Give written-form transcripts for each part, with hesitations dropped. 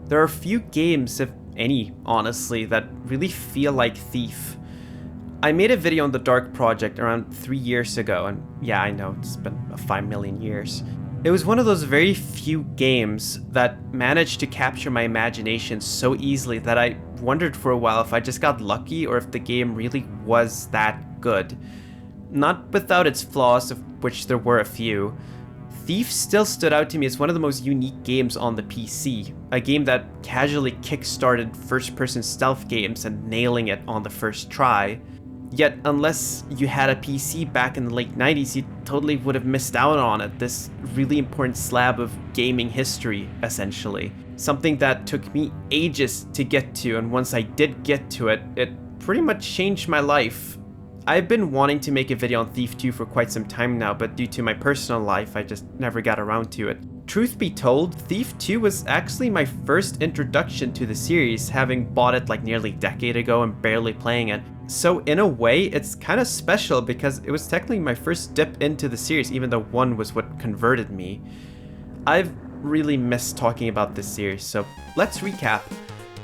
There are few games, if any, honestly, that really feel like Thief. I made a video on the Dark Project around 3 years ago, and yeah, I know, it's been 5 million years. It was one of those very few games that managed to capture my imagination so easily that I wondered for a while if I just got lucky or if the game really was that good. Not without its flaws, of which there were a few. Thief still stood out to me as one of the most unique games on the PC, a game that casually kick-started first-person stealth games and nailing it on the first try. Yet, unless you had a PC back in the late 90s, you totally would have missed out on it, this really important slab of gaming history, essentially. Something that took me ages to get to, and once I did get to it, it pretty much changed my life. I've been wanting to make a video on Thief 2 for quite some time now, but due to my personal life, I just never got around to it. Truth be told, Thief 2 was actually my first introduction to the series, having bought it like nearly a decade ago and barely playing it. So in a way, it's kind of special because it was technically my first dip into the series, even though 1 was what converted me. I've really missed talking about this series, so let's recap.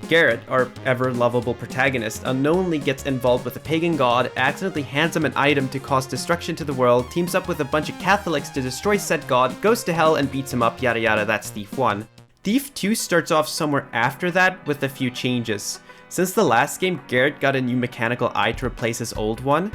Garrett, our ever-lovable protagonist, unknowingly gets involved with a pagan god, accidentally hands him an item to cause destruction to the world, teams up with a bunch of Catholics to destroy said god, goes to hell and beats him up, yada yada, that's Thief 1. Thief 2 starts off somewhere after that with a few changes. Since the last game, Garrett got a new mechanical eye to replace his old one.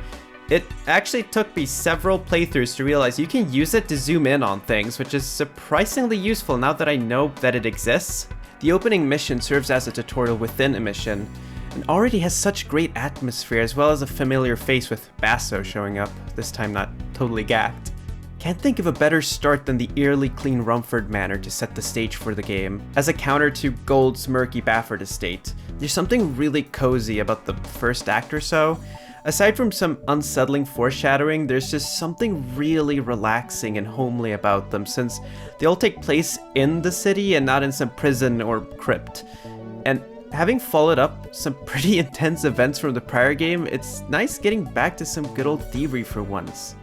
It actually took me several playthroughs to realize you can use it to zoom in on things, which is surprisingly useful now that I know that it exists. The opening mission serves as a tutorial within a mission, and already has such great atmosphere as well as a familiar face with Basso showing up, this time not totally gacked. Can't think of a better start than the eerily clean Rumford Manor to set the stage for the game, as a counter to Gold's murky Bafford estate. There's something really cozy about the first act or so. Aside from some unsettling foreshadowing, there's just something really relaxing and homely about them, since they all take place in the city and not in some prison or crypt. And having followed up some pretty intense events from the prior game, it's nice getting back to some good old thievery for once.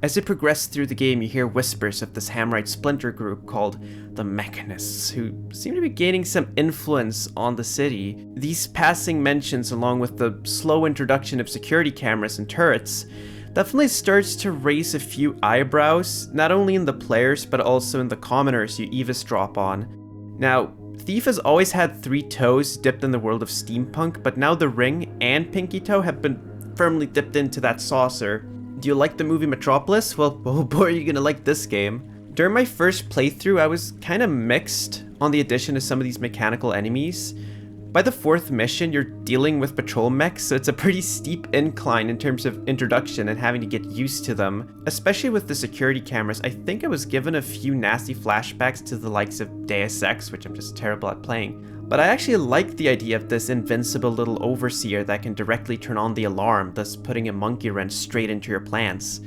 As you progress through the game, you hear whispers of this Hammerite splinter group called the Mechanists, who seem to be gaining some influence on the city. These passing mentions, along with the slow introduction of security cameras and turrets, definitely starts to raise a few eyebrows, not only in the players, but also in the commoners you eavesdrop on. Now, Thief has always had 3 toes dipped in the world of steampunk, but now the ring and pinky toe have been firmly dipped into that saucer. Do you like the movie Metropolis? Well, oh boy, are you gonna like this game. During my first playthrough, I was kind of mixed on the addition of some of these mechanical enemies. By the 4th mission, you're dealing with patrol mechs, so it's a pretty steep incline in terms of introduction and having to get used to them. Especially with the security cameras, I think I was given a few nasty flashbacks to the likes of Deus Ex, which I'm just terrible at playing. But I actually like the idea of this invincible little overseer that can directly turn on the alarm, thus putting a monkey wrench straight into your plans.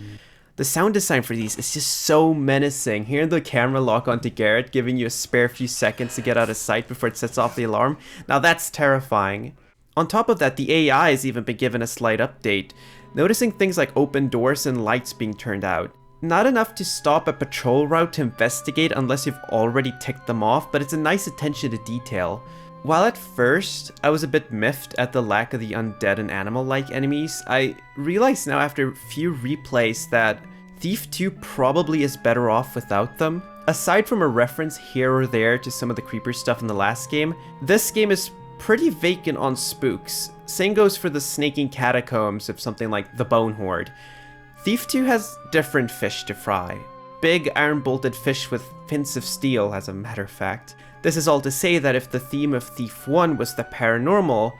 The sound design for these is just so menacing. Hearing the camera lock onto Garrett, giving you a spare few seconds to get out of sight before it sets off the alarm, now that's terrifying. On top of that, the AI has even been given a slight update, noticing things like open doors and lights being turned out. Not enough to stop a patrol route to investigate unless you've already ticked them off, but it's a nice attention to detail. While at first, I was a bit miffed at the lack of the undead and animal-like enemies, I realize now after a few replays that Thief 2 probably is better off without them. Aside from a reference here or there to some of the creeper stuff in the last game, this game is pretty vacant on spooks. Same goes for the snaking catacombs of something like the Bone Horde. Thief 2 has different fish to fry. Big iron-bolted fish with fins of steel, as a matter of fact. This is all to say that if the theme of Thief 1 was the paranormal,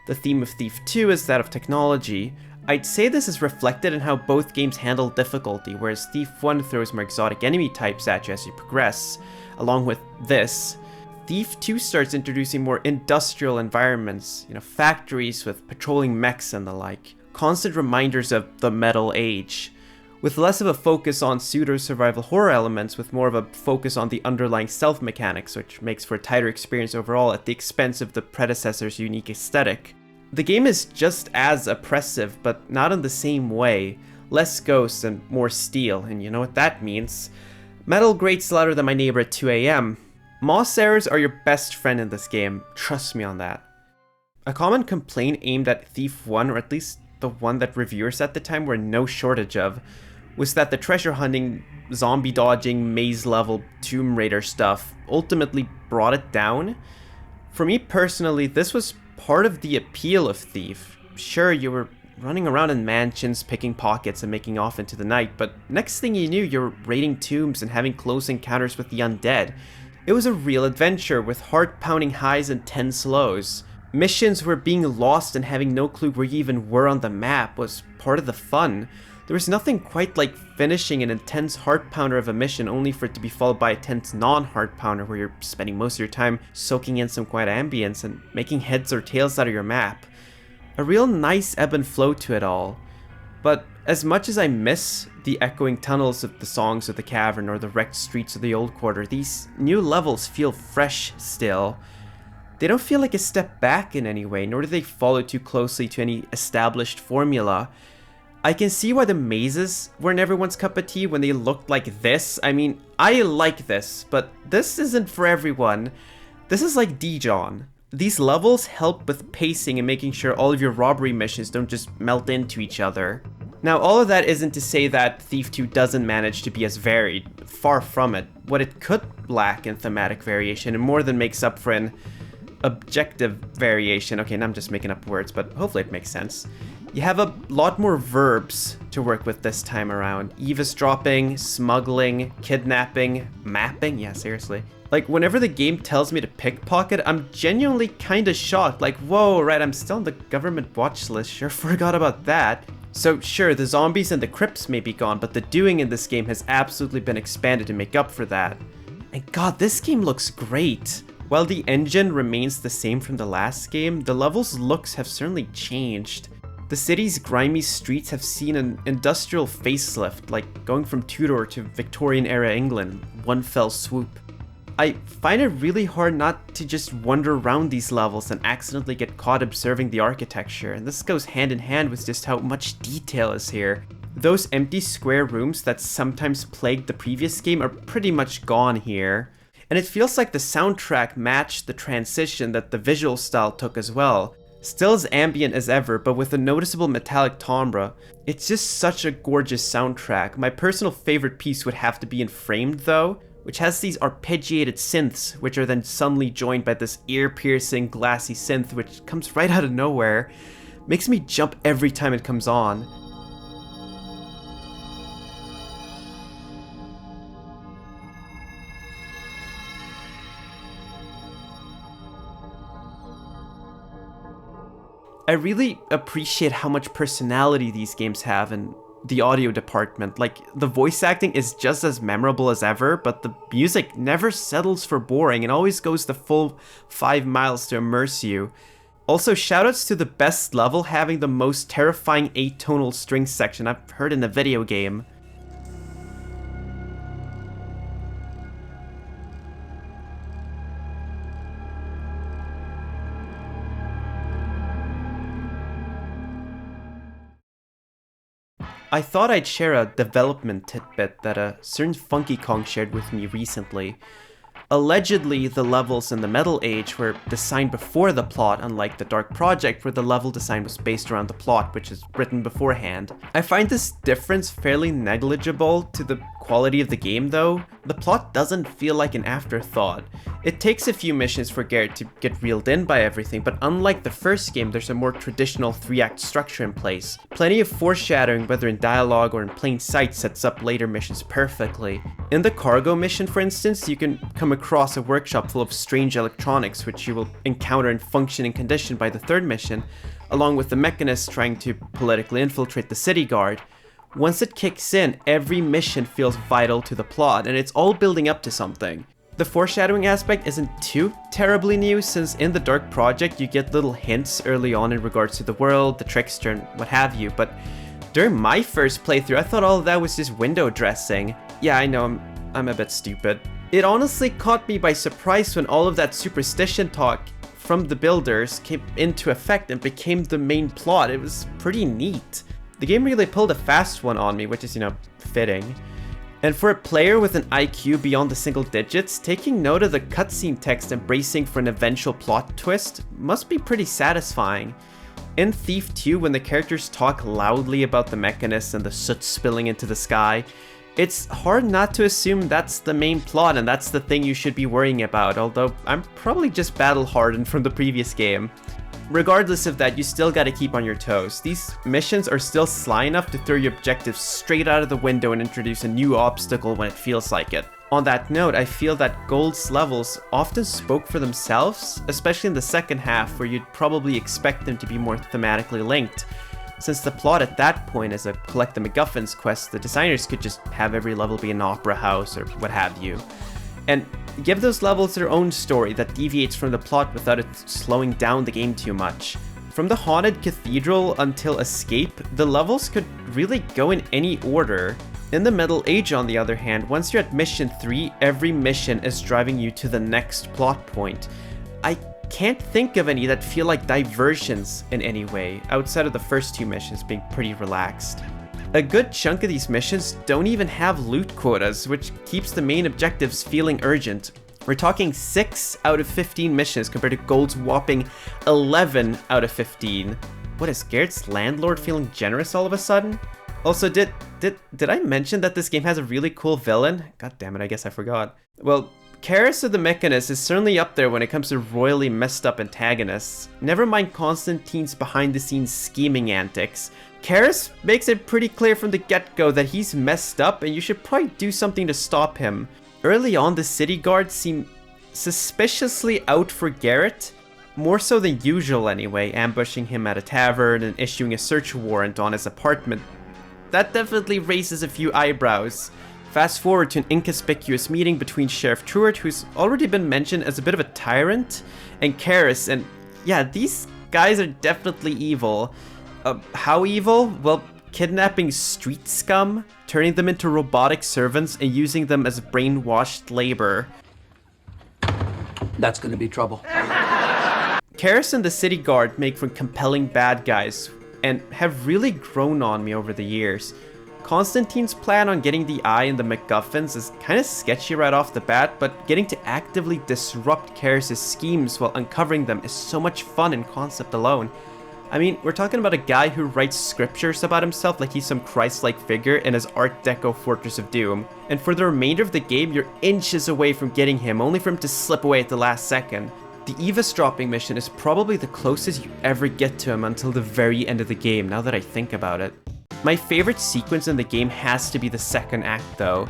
the theme of Thief 2 is that of technology. I'd say this is reflected in how both games handle difficulty, whereas Thief 1 throws more exotic enemy types at you as you progress. Along with this, Thief 2 starts introducing more industrial environments, factories with patrolling mechs and the like. Constant reminders of the Metal Age, with less of a focus on pseudo-survival horror elements, with more of a focus on the underlying stealth mechanics, which makes for a tighter experience overall at the expense of the predecessor's unique aesthetic. The game is just as oppressive, but not in the same way. Less ghosts and more steel, and you know what that means. Metal grates louder than my neighbor at 2 AM. Moss errors are your best friend in this game, trust me on that. A common complaint aimed at Thief 1, or at least the one that reviewers at the time were no shortage of, was that the treasure hunting, zombie dodging, maze level, Tomb Raider stuff ultimately brought it down. For me personally, this was part of the appeal of Thief. Sure, you were running around in mansions, picking pockets and making off into the night, but next thing you knew, you were raiding tombs and having close encounters with the undead. It was a real adventure with heart-pounding highs and tense lows. Missions where being lost and having no clue where you even were on the map was part of the fun. There was nothing quite like finishing an intense heart-pounder of a mission only for it to be followed by a tense non-heart-pounder where you're spending most of your time soaking in some quiet ambience and making heads or tails out of your map. A real nice ebb and flow to it all. But as much as I miss the echoing tunnels of the songs of the cavern or the wrecked streets of the old quarter, these new levels feel fresh still. They don't feel like a step back in any way, nor do they follow too closely to any established formula. I can see why the mazes weren't everyone's cup of tea when they looked like this. I mean, I like this, but this isn't for everyone. This is like Dijon. These levels help with pacing and making sure all of your robbery missions don't just melt into each other. Now, all of that isn't to say that Thief 2 doesn't manage to be as varied. Far from it. What it could lack in thematic variation and more than makes up for in objective variation. Okay, now I'm just making up words, but hopefully it makes sense. You have a lot more verbs to work with this time around. Eavesdropping, smuggling, kidnapping, mapping. Yeah, seriously. Like, whenever the game tells me to pickpocket, I'm genuinely kinda shocked. Like, whoa, right, I'm still on the government watch list. Sure forgot about that. So sure, the zombies and the crypts may be gone, but the doing in this game has absolutely been expanded to make up for that. And god, this game looks great. While the engine remains the same from the last game, the level's looks have certainly changed. The city's grimy streets have seen an industrial facelift, like going from Tudor to Victorian-era England, one fell swoop. I find it really hard not to just wander around these levels and accidentally get caught observing the architecture, and this goes hand in hand with just how much detail is here. Those empty square rooms that sometimes plagued the previous game are pretty much gone here. And it feels like the soundtrack matched the transition that the visual style took as well. Still as ambient as ever, but with a noticeable metallic timbre. It's just such a gorgeous soundtrack. My personal favorite piece would have to be in Framed though, which has these arpeggiated synths, which are then suddenly joined by this ear-piercing glassy synth which comes right out of nowhere. Makes me jump every time it comes on. I really appreciate how much personality these games have in the audio department. Like, the voice acting is just as memorable as ever, but the music never settles for boring and always goes the full 5 miles to immerse you. Also, shoutouts to the best level having the most terrifying 8-tonal string section I've heard in a video game. I thought I'd share a development tidbit that a certain Funky Kong shared with me recently. Allegedly, the levels in the Metal Age were designed before the plot, unlike the Dark Project where the level design was based around the plot, which is written beforehand. I find this difference fairly negligible to the quality of the game though. The plot doesn't feel like an afterthought. It takes a few missions for Garrett to get reeled in by everything, but unlike the first game, there's a more traditional 3-act structure in place. Plenty of foreshadowing, whether in dialogue or in plain sight, sets up later missions perfectly. In the cargo mission, for instance, you can come across a workshop full of strange electronics, which you will encounter in functioning condition by the third mission, along with the mechanists trying to politically infiltrate the city guard. Once it kicks in, every mission feels vital to the plot, and it's all building up to something. The foreshadowing aspect isn't too terribly new, since in the Dark Project you get little hints early on in regards to the world, the trickster, and what have you, but during my first playthrough I thought all of that was just window dressing. Yeah, I know, I'm a bit stupid. It honestly caught me by surprise when all of that superstition talk from the builders came into effect and became the main plot. It was pretty neat. The game really pulled a fast one on me, which is, fitting. And for a player with an IQ beyond the single digits, taking note of the cutscene text and bracing for an eventual plot twist must be pretty satisfying. In Thief 2, when the characters talk loudly about the mechanist and the soot spilling into the sky, it's hard not to assume that's the main plot and that's the thing you should be worrying about, although I'm probably just battle-hardened from the previous game. Regardless of that, you still gotta keep on your toes. These missions are still sly enough to throw your objectives straight out of the window and introduce a new obstacle when it feels like it. On that note, I feel that Gold's levels often spoke for themselves, especially in the second half where you'd probably expect them to be more thematically linked. Since the plot at that point is a collect the MacGuffins quest, the designers could just have every level be an opera house or what have you. And give those levels their own story that deviates from the plot without it slowing down the game too much. From the Haunted Cathedral until Escape, the levels could really go in any order. In the Middle Age, on the other hand, once you're at mission 3, every mission is driving you to the next plot point. I can't think of any that feel like diversions in any way, outside of the first 2 missions being pretty relaxed. A good chunk of these missions don't even have loot quotas, which keeps the main objectives feeling urgent. We're talking 6 out of 15 missions compared to Gold's whopping 11 out of 15. What, is Garrett's landlord feeling generous all of a sudden? Also, did I mention that this game has a really cool villain? God damn it, I guess I forgot. Well, Karis of the Mechanist is certainly up there when it comes to royally messed up antagonists. Never mind Constantine's behind-the-scenes scheming antics. Karis makes it pretty clear from the get-go that he's messed up and you should probably do something to stop him. Early on, the city guards seem suspiciously out for Garrett, more so than usual anyway, ambushing him at a tavern and issuing a search warrant on his apartment. That definitely raises a few eyebrows. Fast forward to an inconspicuous meeting between Sheriff Truart, who's already been mentioned as a bit of a tyrant, and Karis, and yeah, these guys are definitely evil. How evil? Well, kidnapping street scum, turning them into robotic servants, and using them as brainwashed labor. That's gonna be trouble. Karis and the city guard make for compelling bad guys, and have really grown on me over the years. Constantine's plan on getting the eye and the MacGuffins is kinda sketchy right off the bat, but getting to actively disrupt Karis' schemes while uncovering them is so much fun in concept alone. I mean, we're talking about a guy who writes scriptures about himself like he's some Christ-like figure in his Art Deco Fortress of Doom. And for the remainder of the game, you're inches away from getting him, only for him to slip away at the last second. The eavesdropping mission is probably the closest you ever get to him until the very end of the game, now that I think about it. My favorite sequence in the game has to be the second act though.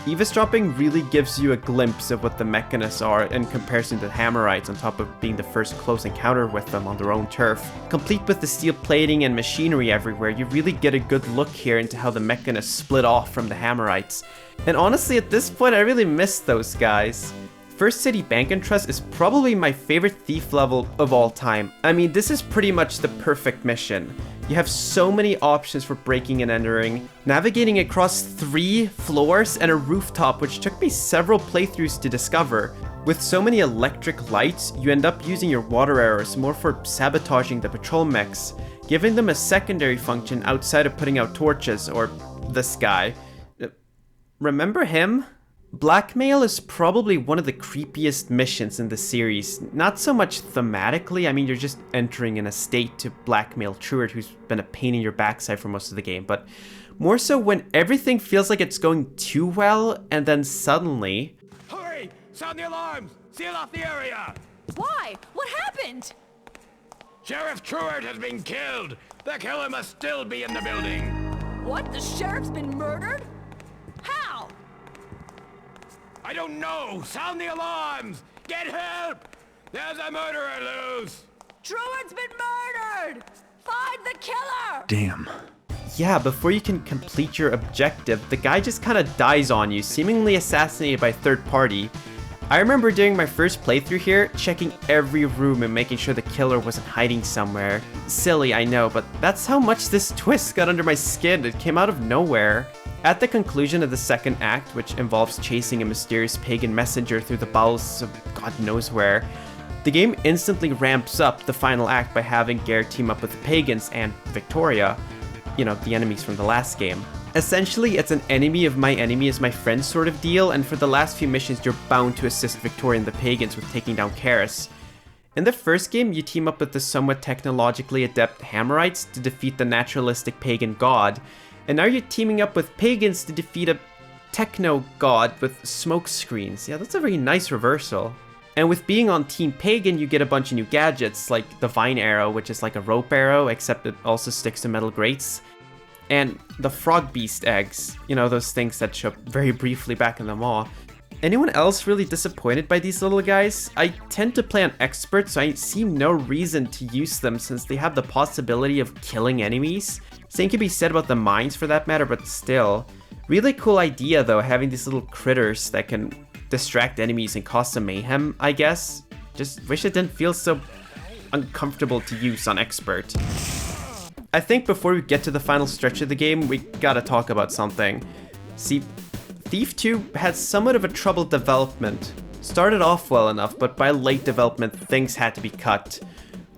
Eavesdropping really gives you a glimpse of what the Mechanists are in comparison to the Hammerites, on top of being the first close encounter with them on their own turf. Complete with the steel plating and machinery everywhere, you really get a good look here into how the Mechanists split off from the Hammerites. And honestly, at this point, I really miss those guys. First City Bank and Trust is probably my favorite thief level of all time. I mean, this is pretty much the perfect mission. You have so many options for breaking and entering, navigating across 3 floors and a rooftop, which took me several playthroughs to discover. With so many electric lights, you end up using your water arrows more for sabotaging the patrol mechs, giving them a secondary function outside of putting out torches, or this guy. Remember him? Blackmail is probably one of the creepiest missions in the series. Not so much thematically, I mean, you're just entering an estate to blackmail Truart, who's been a pain in your backside for most of the game, but more so when everything feels like it's going too well, and then suddenly... Hurry! Sound the alarms! Seal off the area! Why? What happened? Sheriff Truart has been killed! The killer must still be in the building! What? The sheriff's been murdered? How? I don't know! Sound the alarms! Get help! There's a murderer loose! Truart's been murdered! Find the killer! Damn. Yeah, before you can complete your objective, the guy just kinda dies on you, seemingly assassinated by a third party. I remember during my first playthrough here, checking every room and making sure the killer wasn't hiding somewhere. Silly, I know, but that's how much this twist got under my skin. It came out of nowhere. At the conclusion of the second act, which involves chasing a mysterious pagan messenger through the bowels of God knows where, the game instantly ramps up the final act by having Garrett team up with the pagans and Victoria, you know, the enemies from the last game. Essentially, it's an enemy of my enemy is my friend sort of deal, and for the last few missions, you're bound to assist Victoria and the Pagans with taking down Karis. In the first game, you team up with the somewhat technologically adept Hammerites to defeat the naturalistic pagan god, and now you're teaming up with Pagans to defeat a techno god with smoke screens. Yeah, that's a very nice reversal. And with being on Team Pagan, you get a bunch of new gadgets, like the Vine Arrow, which is like a rope arrow, except it also sticks to metal grates. And the Frog Beast eggs, you know, those things that show up very briefly back in the mall. Anyone else really disappointed by these little guys? I tend to play on expert, so I see no reason to use them since they have the possibility of killing enemies. Same can be said about the mines for that matter, but still. Really cool idea though, having these little critters that can distract enemies and cause some mayhem, I guess. Just wish it didn't feel so uncomfortable to use on expert. I think before we get to the final stretch of the game, we gotta talk about something. See, Thief 2 had somewhat of a troubled development. Started off well enough, but by late development, things had to be cut.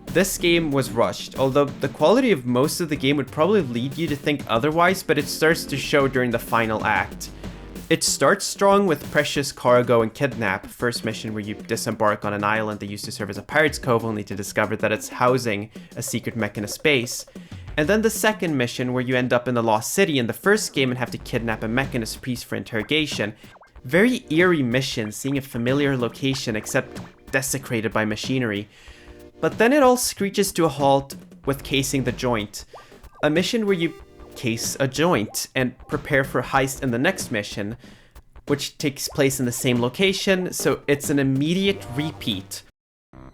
This game was rushed, although the quality of most of the game would probably lead you to think otherwise, but it starts to show during the final act. It starts strong with Precious Cargo and Kidnap, first mission where you disembark on an island that used to serve as a pirate's cove only to discover that it's housing a secret mechanist base. And then the second mission where you end up in the Lost City in the first game and have to kidnap a mechanist priest for interrogation. Very eerie mission, seeing a familiar location except desecrated by machinery. But then it all screeches to a halt with Casing the Joint, a mission where you case a joint and prepare for a heist in the next mission, which takes place in the same location, so it's an immediate repeat.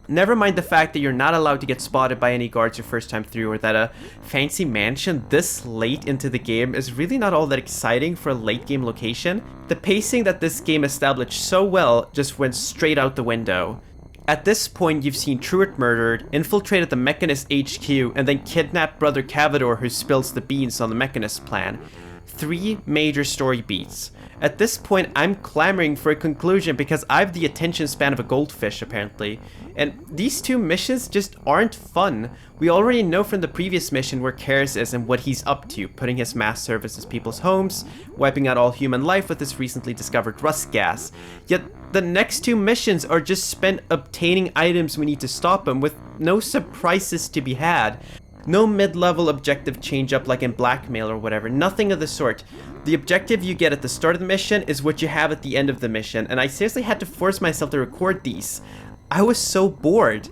Never mind the fact that you're not allowed to get spotted by any guards your first time through, or that a fancy mansion this late into the game is really not all that exciting for a late game location. The pacing that this game established so well just went straight out the window. At this point, you've seen Truart murdered, infiltrated the Mechanist HQ, and then kidnapped Brother Cavador who spills the beans on the Mechanist plan. 3 major story beats. At this point, I'm clamoring for a conclusion because I have the attention span of a goldfish, apparently. And these 2 missions just aren't fun. We already know from the previous mission where Karis is and what he's up to, putting his mass service as people's homes, wiping out all human life with his recently discovered rust gas. Yet the next 2 missions are just spent obtaining items we need to stop him with no surprises to be had. No mid-level objective change up like in Blackmail or whatever, nothing of the sort. The objective you get at the start of the mission is what you have at the end of the mission, and I seriously had to force myself to record these. I was so bored.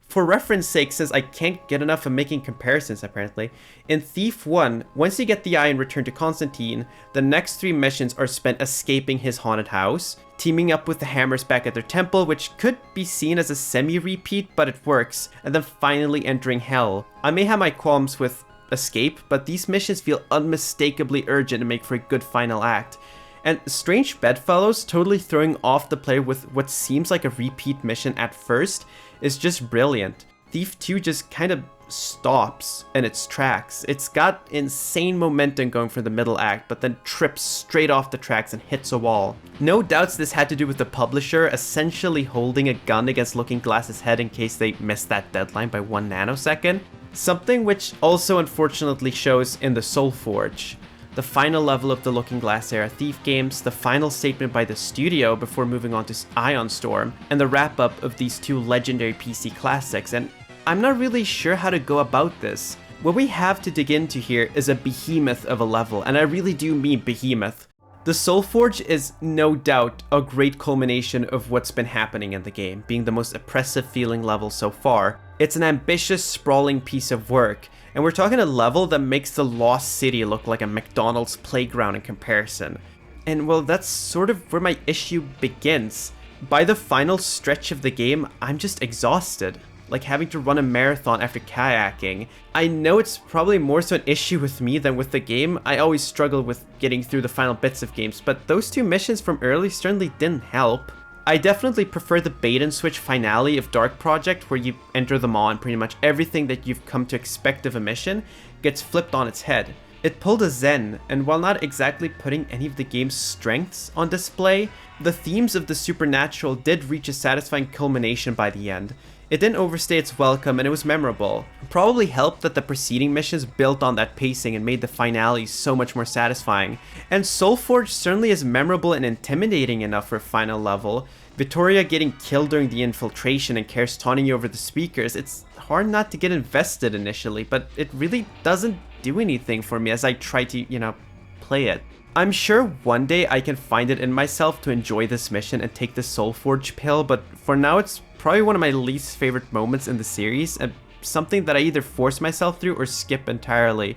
For reference sake, since I can't get enough of making comparisons apparently, in Thief 1, once you get the eye and return to Constantine, the next 3 missions are spent escaping his haunted house, teaming up with the Hammers back at their temple, which could be seen as a semi-repeat, but it works, and then finally entering Hell. I may have my qualms with escape, but these missions feel unmistakably urgent and make for a good final act. And Strange Bedfellows totally throwing off the player with what seems like a repeat mission at first is just brilliant. Thief 2 just kind of stops in its tracks. It's got insane momentum going for the middle act, but then trips straight off the tracks and hits a wall. No doubts this had to do with the publisher essentially holding a gun against Looking Glass's head in case they missed that deadline by 1 nanosecond. Something which also unfortunately shows in the Soulforge, the final level of the Looking Glass era Thief games, the final statement by the studio before moving on to Ion Storm, and the wrap-up of these 2 legendary PC classics, and I'm not really sure how to go about this. What we have to dig into here is a behemoth of a level, and I really do mean behemoth. The Soulforge is no doubt a great culmination of what's been happening in the game, being the most oppressive feeling level so far. It's an ambitious, sprawling piece of work, and we're talking a level that makes the Lost City look like a McDonald's playground in comparison. And well, that's sort of where my issue begins. By the final stretch of the game, I'm just exhausted. Like having to run a marathon after kayaking. I know it's probably more so an issue with me than with the game. I always struggle with getting through the final bits of games, but those 2 missions from early certainly didn't help. I definitely prefer the bait and switch finale of Dark Project, where you enter the mall and pretty much everything that you've come to expect of a mission gets flipped on its head. It pulled a Zen, and while not exactly putting any of the game's strengths on display, the themes of the supernatural did reach a satisfying culmination by the end. It didn't overstay its welcome and it was memorable. It probably helped that the preceding missions built on that pacing and made the finale so much more satisfying. And Soulforge certainly is memorable and intimidating enough for a final level. Vittoria getting killed during the infiltration and Karis taunting you over the speakers, it's hard not to get invested initially, but it really doesn't do anything for me as I try to, play it. I'm sure one day I can find it in myself to enjoy this mission and take the Soulforge pill, but for now it's probably one of my least favorite moments in the series, and something that I either force myself through or skip entirely.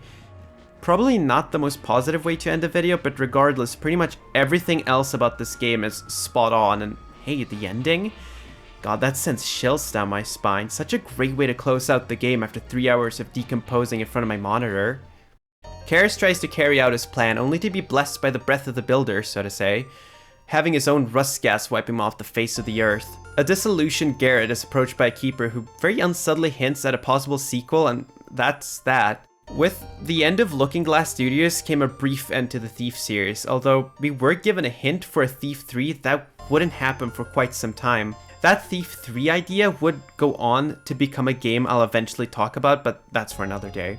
Probably not the most positive way to end a video, but regardless, pretty much everything else about this game is spot on, and hey, the ending? God, that sends chills down my spine. Such a great way to close out the game after 3 hours of decomposing in front of my monitor. Karis tries to carry out his plan, only to be blessed by the breath of the builder, so to say, having his own rust gas wipe him off the face of the earth. A disillusioned Garrett is approached by a keeper who very unsubtly hints at a possible sequel, and that's that. With the end of Looking Glass Studios came a brief end to the Thief series, although we were given a hint for a Thief 3 that wouldn't happen for quite some time. That Thief 3 idea would go on to become a game I'll eventually talk about, but that's for another day.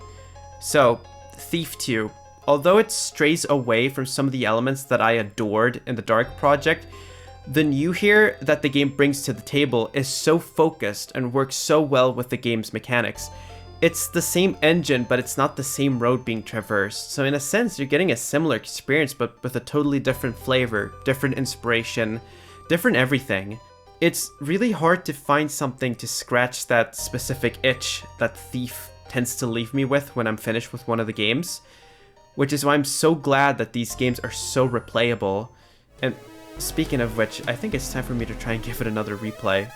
So, Thief 2. Although it strays away from some of the elements that I adored in the Dark Project, the new here that the game brings to the table is so focused and works so well with the game's mechanics. It's the same engine, but it's not the same road being traversed, so in a sense you're getting a similar experience but with a totally different flavor, different inspiration, different everything. It's really hard to find something to scratch that specific itch that Thief tends to leave me with when I'm finished with one of the games, which is why I'm so glad that these games are so replayable. And speaking of which, I think it's time for me to try and give it another replay.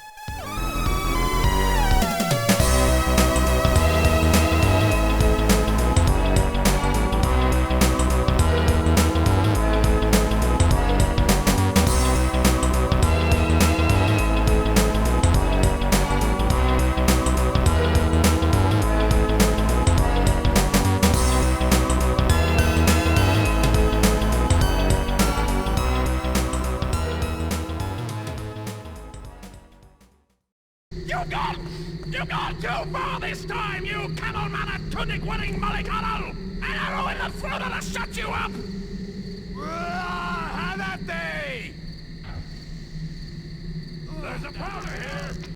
You gone too far this time, you camel man at tunic-wearing mollycoddle! An arrow in the throat that'll shut you up! Have at thee! There's a powder here!